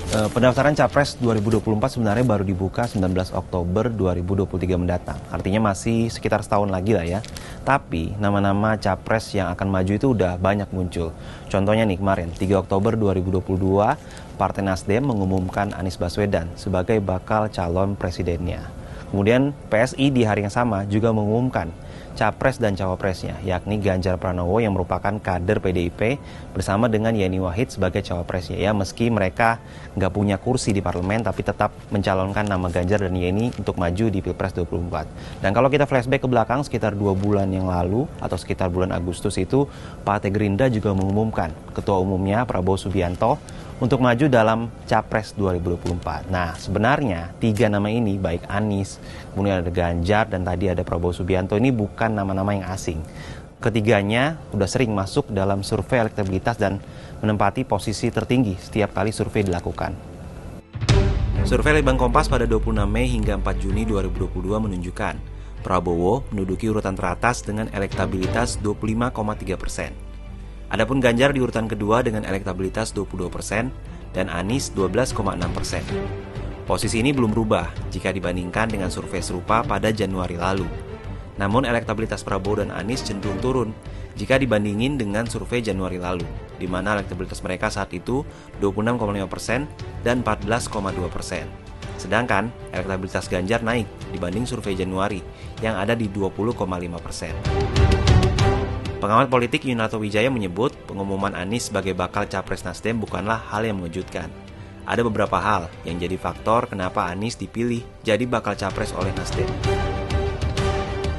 Pendaftaran Capres 2024 sebenarnya baru dibuka 19 Oktober 2023 mendatang. Artinya masih sekitar setahun lagi lah ya. Tapi nama-nama Capres yang akan maju itu udah banyak muncul. Contohnya nih kemarin, 3 Oktober 2022, Partai Nasdem mengumumkan Anies Baswedan sebagai bakal calon presidennya. Kemudian PSI di hari yang sama juga mengumumkan Capres dan Cawapresnya, yakni Ganjar Pranowo yang merupakan kader PDIP bersama dengan Yeni Wahid sebagai Cawapresnya. Ya, meski mereka nggak punya kursi di parlemen, tapi tetap mencalonkan nama Ganjar dan Yeni untuk maju di Pilpres 2024. Dan kalau kita flashback ke belakang, sekitar 2 bulan yang lalu, atau sekitar bulan Agustus itu, Partai Gerindra juga mengumumkan Ketua Umumnya Prabowo Subianto untuk maju dalam Capres 2024. Nah, sebenarnya 3 nama ini, baik Anies, kemudian ada Ganjar, dan tadi ada Prabowo Subianto, ini bukan nama-nama yang asing. Ketiganya sudah sering masuk dalam survei elektabilitas dan menempati posisi tertinggi setiap kali survei dilakukan. Survei Litbang Kompas pada 26 Mei hingga 4 Juni 2022 menunjukkan Prabowo menduduki urutan teratas dengan elektabilitas 25,3%. Adapun Ganjar di urutan kedua dengan elektabilitas 22% dan Anies 12,6%. Posisi ini belum berubah jika dibandingkan dengan survei serupa pada Januari lalu. Namun elektabilitas Prabowo dan Anies cenderung turun jika dibandingin dengan survei Januari lalu, di mana elektabilitas mereka saat itu 26,5% dan 14,2%. Sedangkan elektabilitas Ganjar naik dibanding survei Januari yang ada di 20,5%. Pengamat politik Yunarto Wijaya menyebut pengumuman Anies sebagai bakal capres Nasdem bukanlah hal yang mengejutkan. Ada beberapa hal yang jadi faktor kenapa Anies dipilih jadi bakal capres oleh Nasdem.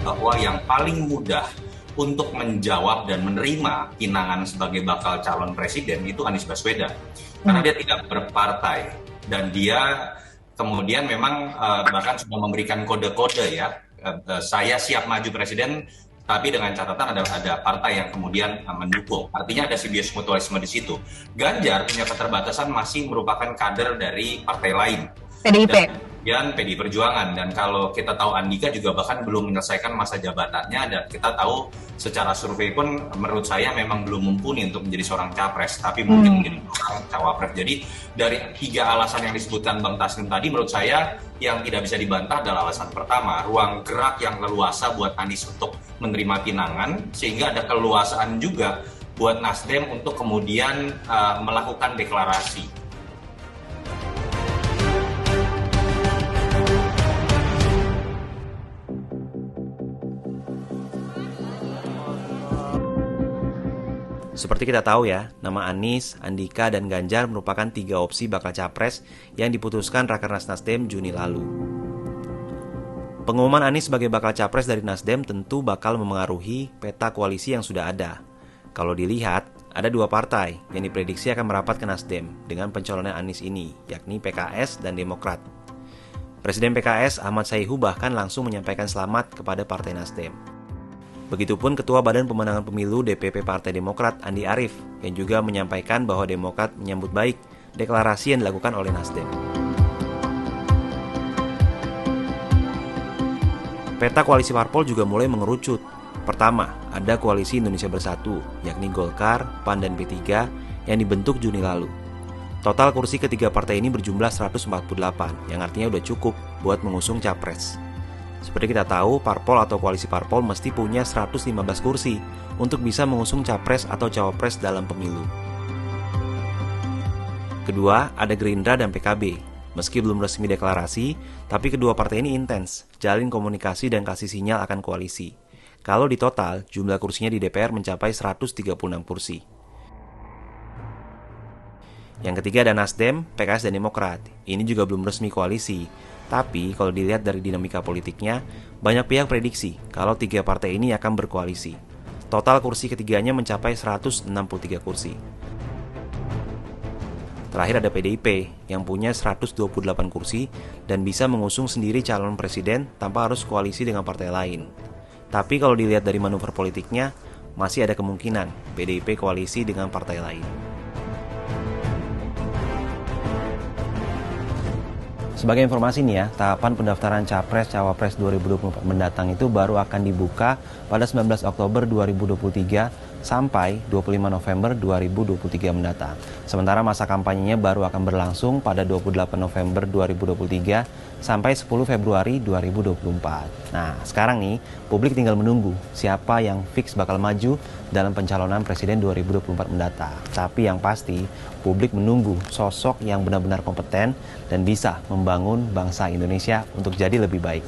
Bahwa yang paling mudah untuk menjawab dan menerima pinangan sebagai bakal calon presiden itu Anies Baswedan. Karena dia tidak berpartai dan dia kemudian memang bahkan sudah memberikan kode-kode ya, saya siap maju presiden, tapi dengan catatan ada partai yang kemudian mendukung. Artinya ada simbiosis mutualisme di situ. Ganjar punya keterbatasan masih merupakan kader dari partai lain. PDIP. Dan PDI Perjuangan. Dan kalau kita tahu Andika juga bahkan belum menyelesaikan masa jabatannya, dan kita tahu secara survei pun menurut saya memang belum mumpuni untuk menjadi seorang capres, tapi mungkin menjadi seorang cawapres. Jadi dari 3 alasan yang disebutkan Bang Taslim tadi, menurut saya yang tidak bisa dibantah adalah alasan pertama, ruang gerak yang leluasa buat Anies untuk menerima pinangan, sehingga ada keleluasaan juga buat Nasdem untuk kemudian melakukan deklarasi. Seperti kita tahu ya, nama Anies, Andika, dan Ganjar merupakan 3 opsi bakal capres yang diputuskan Rakernas Nasdem Juni lalu. Pengumuman Anies sebagai bakal capres dari Nasdem tentu bakal memengaruhi peta koalisi yang sudah ada. Kalau dilihat, ada 2 partai yang diprediksi akan merapat ke Nasdem dengan pencalonan Anies ini, yakni PKS dan Demokrat. Presiden PKS Ahmad Sayhu bahkan langsung menyampaikan selamat kepada Partai Nasdem. Begitupun Ketua Badan Pemenangan Pemilu DPP Partai Demokrat Andi Arief yang juga menyampaikan bahwa Demokrat menyambut baik deklarasi yang dilakukan oleh Nasdem. Peta koalisi parpol juga mulai mengerucut. Pertama, ada koalisi Indonesia Bersatu, yakni Golkar, PAN, dan P3 yang dibentuk Juni lalu. Total kursi ketiga partai ini berjumlah 148, yang artinya udah cukup buat mengusung capres. Seperti kita tahu, parpol atau koalisi parpol mesti punya 115 kursi untuk bisa mengusung capres atau cawapres dalam pemilu. Kedua, ada Gerindra dan PKB. Meski belum resmi deklarasi, tapi kedua partai ini intens, jalin komunikasi dan kasih sinyal akan koalisi. Kalau di total, jumlah kursinya di DPR mencapai 136 kursi. Yang ketiga ada Nasdem, PKS, dan Demokrat. Ini juga belum resmi koalisi. Tapi kalau dilihat dari dinamika politiknya, banyak pihak prediksi kalau 3 partai ini akan berkoalisi. Total kursi ketiganya mencapai 163 kursi. Terakhir ada PDIP yang punya 128 kursi dan bisa mengusung sendiri calon presiden tanpa harus koalisi dengan partai lain. Tapi kalau dilihat dari manuver politiknya, masih ada kemungkinan PDIP koalisi dengan partai lain. Sebagai informasi nih ya, tahapan pendaftaran Capres-Cawapres 2024 mendatang itu baru akan dibuka pada 19 Oktober 2023 sampai 25 November 2023 mendatang. Sementara masa kampanyenya baru akan berlangsung pada 28 November 2023 sampai 10 Februari 2024. Nah, sekarang nih, publik tinggal menunggu siapa yang fix bakal maju dalam pencalonan Presiden 2024 mendatang. Tapi yang pasti, publik menunggu sosok yang benar-benar kompeten dan bisa membangun bangsa Indonesia untuk jadi lebih baik.